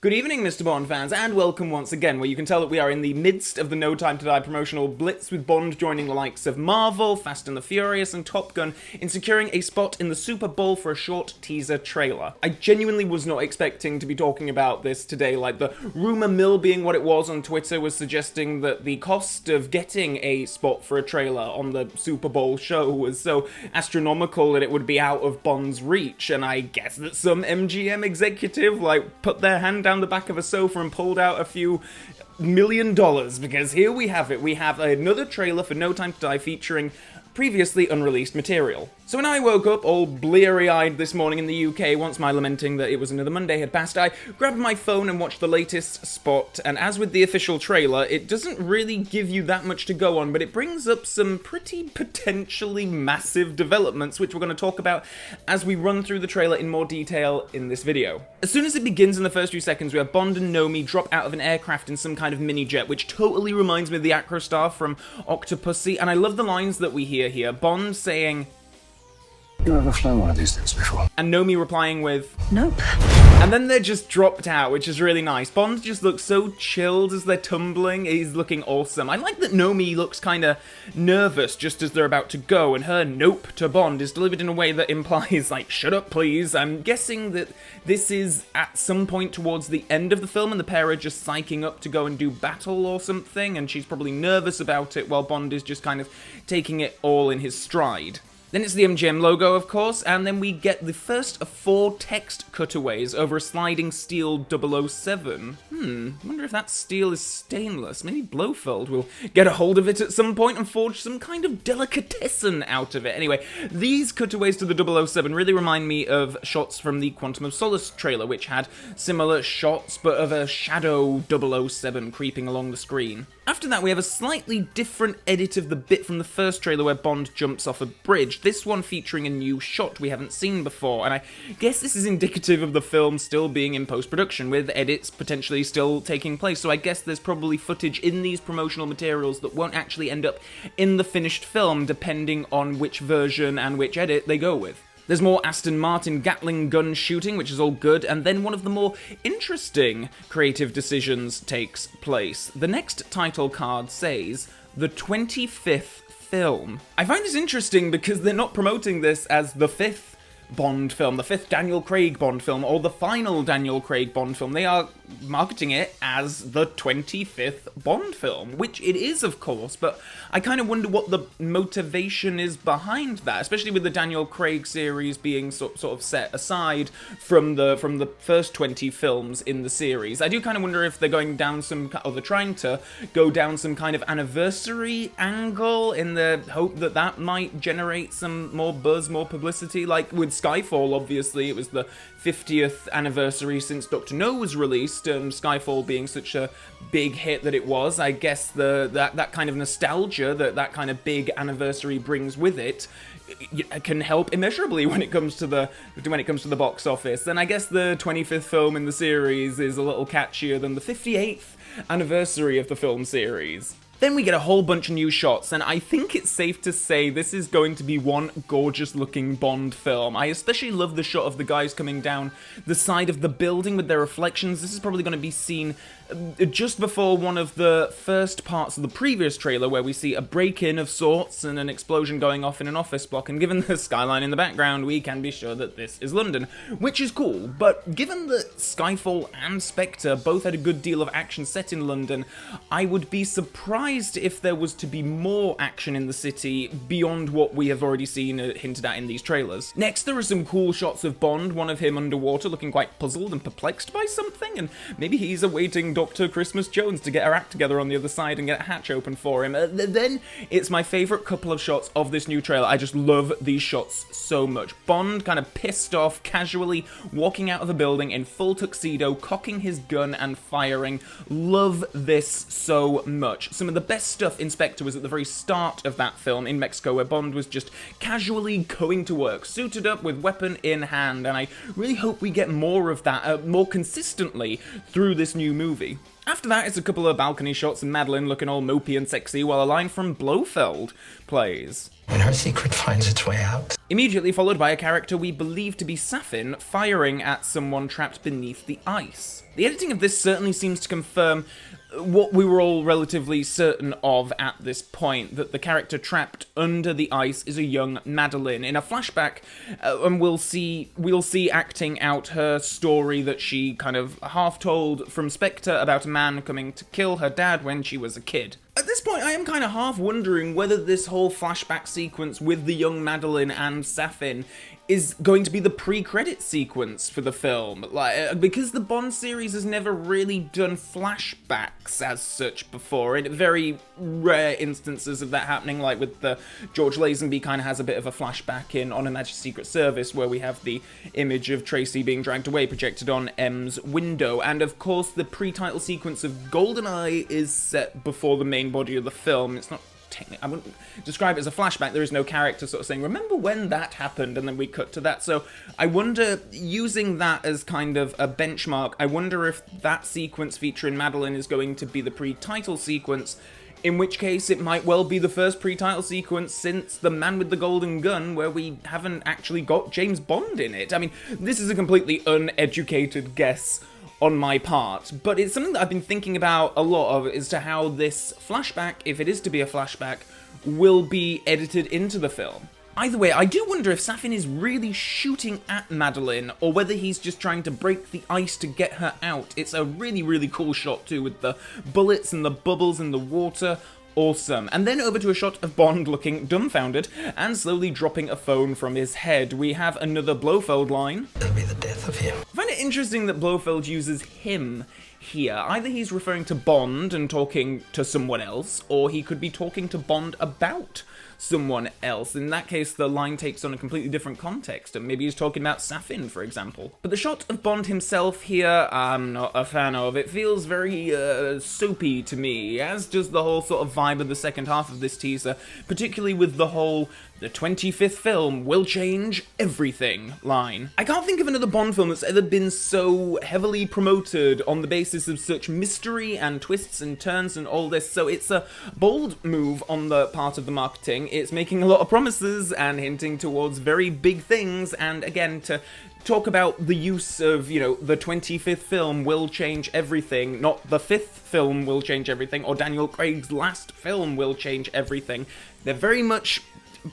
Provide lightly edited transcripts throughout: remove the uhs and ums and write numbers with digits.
Good evening, Mr. Bond fans, and welcome once again, where you can tell that we are in the midst of the No Time to Die promotional blitz, with Bond joining the likes of Marvel, Fast and the Furious, and Top Gun in securing a spot in the Super Bowl for a short teaser trailer. I genuinely was not expecting to be talking about this today. Like, the rumor mill being what it was on Twitter was suggesting that the cost of getting a spot for a trailer on the Super Bowl show was so astronomical that it would be out of Bond's reach, and I guess that some MGM executive, put their hand down the back of a sofa and pulled out a few $1 million, because here we have it. We have another trailer for No Time to Die featuring previously unreleased material. So when I woke up all bleary-eyed this morning in the UK, once my lamenting that it was another Monday had passed, I grabbed my phone and watched the latest spot, and as with the official trailer, it doesn't really give you that much to go on, but it brings up some pretty potentially massive developments, which we're going to talk about as we run through the trailer in more detail in this video. As soon as it begins in the first few seconds, we have Bond and Nomi drop out of an aircraft in some kind of mini-jet, which totally reminds me of the Acrostar from Octopussy, and I love the lines that we hear here. Bond saying, "You ever flown one of these things before?" and Nomi replying with, "Nope." And then they're just dropped out, which is really nice. Bond just looks so chilled as they're tumbling. He's looking awesome. I like that Nomi looks kind of nervous just as they're about to go, and her nope to Bond is delivered in a way that implies, shut up please. I'm guessing that this is at some point towards the end of the film, and the pair are just psyching up to go and do battle or something, and she's probably nervous about it while Bond is just kind of taking it all in his stride. Then it's the MGM logo, of course, and then we get the first of 4 text cutaways over a sliding steel 007. I wonder if that steel is stainless. Maybe Blofeld will get a hold of it at some point and forge some kind of delicatessen out of it. Anyway, these cutaways to the 007 really remind me of shots from the Quantum of Solace trailer, which had similar shots, but of a shadow 007 creeping along the screen. After that, we have a slightly different edit of the bit from the first trailer where Bond jumps off a bridge, this one featuring a new shot we haven't seen before, and I guess this is indicative of the film still being in post-production, with edits potentially still taking place, so I guess there's probably footage in these promotional materials that won't actually end up in the finished film, depending on which version and which edit they go with. There's more Aston Martin Gatling gun shooting, which is all good, and then one of the more interesting creative decisions takes place. The next title card says, "The 25th film." I find this interesting because they're not promoting this as the 5th Bond film, the 5th Daniel Craig Bond film, or the final Daniel Craig Bond film. They are marketing it as the 25th Bond film, which it is, of course, but I kind of wonder what the motivation is behind that, especially with the Daniel Craig series being sort of set aside from the first 20 films in the series. I do kind of wonder if they're going down or they're trying to go down some kind of anniversary angle in the hope that that might generate some more buzz, more publicity, like with Skyfall. Obviously, it was the 50th anniversary since Dr. No was released, Skyfall being such a big hit that it was. I guess that kind of nostalgia that kind of big anniversary brings with it can help immeasurably when it comes to the box office. And I guess the 25th film in the series is a little catchier than the 58th anniversary of the film series. Then we get a whole bunch of new shots, and I think it's safe to say this is going to be one gorgeous-looking Bond film. I especially love the shot of the guys coming down the side of the building with their reflections. This is probably going to be seen just before one of the first parts of the previous trailer, where we see a break-in of sorts and an explosion going off in an office block, and given the skyline in the background, we can be sure that this is London, which is cool. But given that Skyfall and Spectre both had a good deal of action set in London, I would be surprised if there was to be more action in the city beyond what we have already seen hinted at in these trailers. Next, there are some cool shots of Bond, one of him underwater looking quite puzzled and perplexed by something, and maybe he's awaiting Dr. Christmas Jones to get her act together on the other side and get a hatch open for him. Then it's my favourite couple of shots of this new trailer. I just love these shots so much. Bond kind of pissed off, casually walking out of the building in full tuxedo, cocking his gun and firing. Love this so much. Some of the the best stuff in Spectre was at the very start of that film in Mexico, where Bond was just casually going to work, suited up with weapon in hand, and I really hope we get more of that, more consistently through this new movie. After that, it's a couple of balcony shots and Madeline looking all mopey and sexy while a line from Blofeld plays. When her secret finds its way out. Immediately followed by a character we believe to be Safin firing at someone trapped beneath the ice. The editing of this certainly seems to confirm what we were all relatively certain of at this point, that the character trapped under the ice is a young Madeline in a flashback, and we'll see acting out her story that she kind of half told from Spectre about a man coming to kill her dad when she was a kid. At this point, I am kind of half wondering whether this whole flashback sequence with the young Madeline and Safin is going to be the pre-credit sequence for the film, because the Bond series has never really done flashbacks as such before, in very rare instances of that happening, like with the George Lazenby kind of has a bit of a flashback in On Her Majesty's Secret Service, where we have the image of Tracy being dragged away projected on M's window, and of course the pre-title sequence of GoldenEye is set before the main body of the film. It's not I wouldn't describe it as a flashback. There is no character sort of saying, remember when that happened, and then we cut to that. So I wonder, using that as kind of a benchmark, I wonder if that sequence featuring Madeline is going to be the pre-title sequence, in which case it might well be the first pre-title sequence since The Man with the Golden Gun, where we haven't actually got James Bond in it. I mean, this is a completely uneducated guess on my part, but it's something that I've been thinking about a lot of, as to how this flashback, if it is to be a flashback, will be edited into the film. Either way, I do wonder if Safin is really shooting at Madeline, or whether he's just trying to break the ice to get her out. It's a really, really cool shot too, with the bullets and the bubbles in the water. Awesome. And then over to a shot of Bond looking dumbfounded and slowly dropping a phone from his head. We have another Blofeld line. It'll be the death of him. I find it interesting that Blofeld uses him here. Either he's referring to Bond and talking to someone else, or he could be talking to Bond about someone else. In that case, the line takes on a completely different context, and maybe he's talking about Safin, for example. But the shot of Bond himself here, I'm not a fan of. It feels very soapy to me, as does the whole sort of vibe of the second half of this teaser, particularly with the whole "the 25th film will change everything" line. I can't think of another Bond film that's ever been so heavily promoted on the basis of such mystery and twists and turns and all this, so it's a bold move on the part of the marketing. It's making a lot of promises and hinting towards very big things, and again, to talk about the use of, the 25th film will change everything, not the 5th film will change everything, or Daniel Craig's last film will change everything. They're very much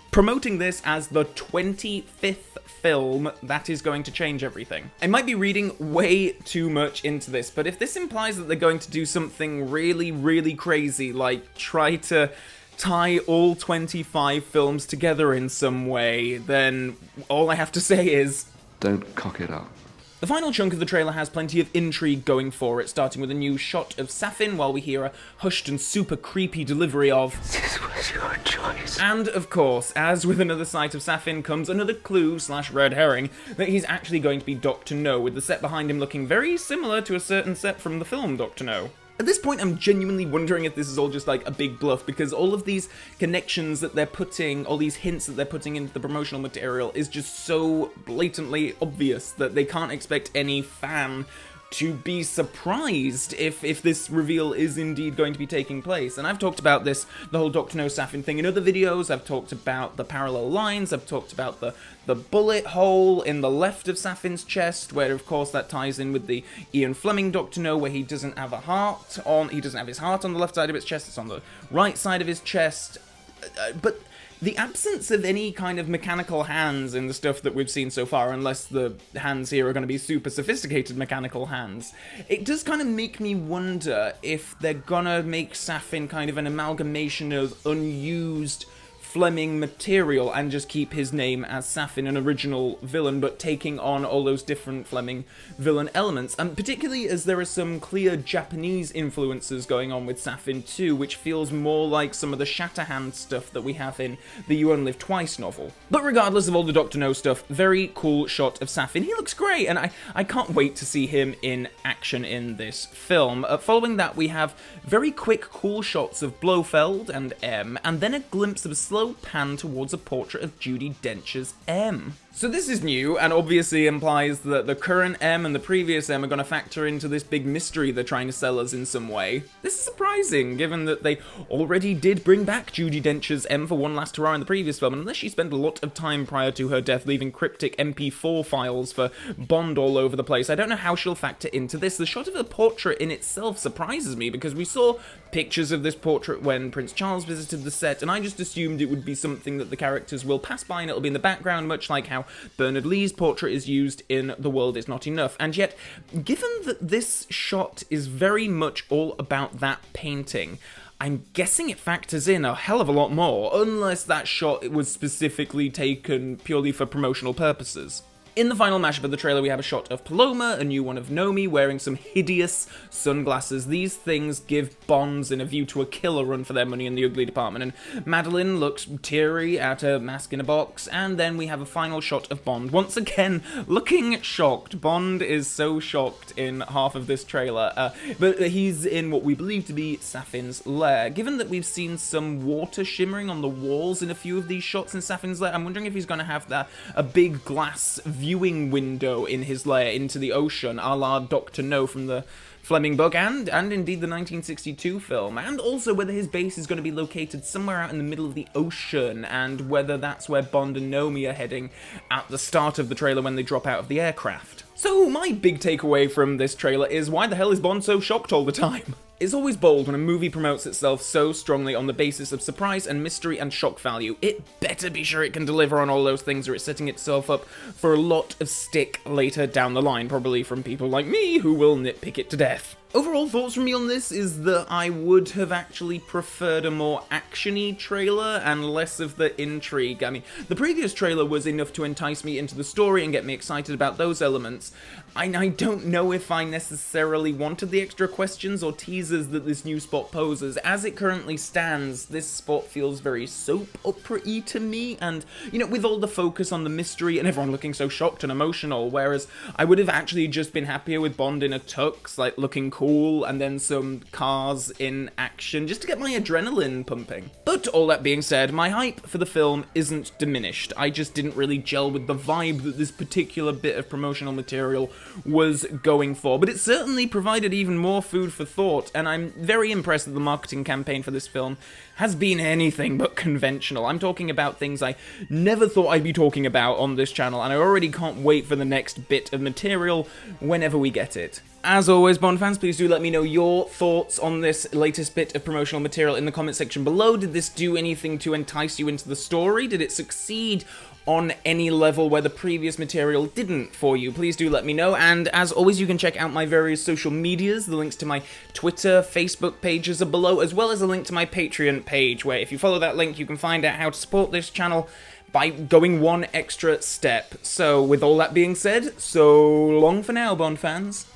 promoting this as the 25th film that is going to change everything. I might be reading way too much into this, but if this implies that they're going to do something really, really crazy, like try to tie all 25 films together in some way, then all I have to say is, Don't cock it up. The final chunk of the trailer has plenty of intrigue going for it, starting with a new shot of Safin while we hear a hushed and super creepy delivery of This was your choice. And, of course, as with another sight of Safin comes another clue/red herring that he's actually going to be Dr. No, with the set behind him looking very similar to a certain set from the film Dr. No. At this point, I'm genuinely wondering if this is all just like a big bluff, because all of these connections that they're putting, all these hints that they're putting into the promotional material is just so blatantly obvious that they can't expect any fan to be surprised if this reveal is indeed going to be taking place. And I've talked about this, the whole Dr. No Safin thing in other videos. I've talked about the parallel lines, I've talked about the bullet hole in the left of Safin's chest, where of course that ties in with the Ian Fleming Dr. No, where he doesn't have his heart on the left side of his chest, it's on the right side of his chest. But the absence of any kind of mechanical hands in the stuff that we've seen so far, unless the hands here are going to be super sophisticated mechanical hands, it does kind of make me wonder if they're gonna make Safin kind of an amalgamation of unused Fleming material and just keep his name as Safin, an original villain, but taking on all those different Fleming villain elements. And particularly as there are some clear Japanese influences going on with Safin too, which feels more like some of the Shatterhand stuff that we have in the You Only Live Twice novel. But regardless of all the Dr. No stuff, very cool shot of Safin. He looks great, and I can't wait to see him in action in this film. Following that, we have very quick, cool shots of Blofeld and M, and then a glimpse of a slow pan towards a portrait of Judi Dench's M. So this is new, and obviously implies that the current M and the previous M are going to factor into this big mystery they're trying to sell us in some way. This is surprising, given that they already did bring back Judi Dench's M for one last hurrah in the previous film, and unless she spent a lot of time prior to her death leaving cryptic MP4 files for Bond all over the place, I don't know how she'll factor into this. The shot of her portrait in itself surprises me, because we saw pictures of this portrait when Prince Charles visited the set, and I just assumed it would be something that the characters will pass by and it'll be in the background, much like how Bernard Lee's portrait is used in The World Is Not Enough. And yet, given that this shot is very much all about that painting, I'm guessing it factors in a hell of a lot more, unless that shot was specifically taken purely for promotional purposes. In the final mashup of the trailer, we have a shot of Paloma, a new one of Nomi, wearing some hideous sunglasses. These things give Bonds in A View to a Kill a run for their money in the ugly department, and Madeline looks teary at a mask in a box, and then we have a final shot of Bond, once again looking shocked. Bond is so shocked in half of this trailer, but he's in what we believe to be Safin's lair. Given that we've seen some water shimmering on the walls in a few of these shots in Safin's lair, I'm wondering if he's going to have a big glass viewing window in his lair into the ocean, a la Dr. No from the Fleming book, and indeed the 1962 film, and also whether his base is going to be located somewhere out in the middle of the ocean, and whether that's where Bond and Nomi are heading at the start of the trailer when they drop out of the aircraft. So my big takeaway from this trailer is, why the hell is Bond so shocked all the time? It's always bold when a movie promotes itself so strongly on the basis of surprise and mystery and shock value. It better be sure it can deliver on all those things, or it's setting itself up for a lot of stick later down the line, probably from people like me who will nitpick it to death. Overall thoughts from me on this is that I would have actually preferred a more action-y trailer and less of the intrigue. I mean, the previous trailer was enough to entice me into the story and get me excited about those elements. I don't know if I necessarily wanted the extra questions or teasers that this new spot poses. As it currently stands, this spot feels very soap opera-y to me, and, you know, with all the focus on the mystery and everyone looking so shocked and emotional, whereas I would have actually just been happier with Bond in a tux, like, looking cool, and then some cars in action, just to get my adrenaline pumping. But all that being said, my hype for the film isn't diminished. I just didn't really gel with the vibe that this particular bit of promotional material was going for, but it certainly provided even more food for thought, and I'm very impressed that the marketing campaign for this film has been anything but conventional. I'm talking about things I never thought I'd be talking about on this channel, and I already can't wait for the next bit of material whenever we get it. As always, Bond fans, please do let me know your thoughts on this latest bit of promotional material in the comment section below. Did this do anything to entice you into the story? Did it succeed on any level where the previous material didn't for you? Please do let me know, and as always, you can check out my various social medias. The links to my Twitter, Facebook pages are below, as well as a link to my Patreon page, where if you follow that link, you can find out how to support this channel by going one extra step. So with all that being said, so long for now, Bond fans.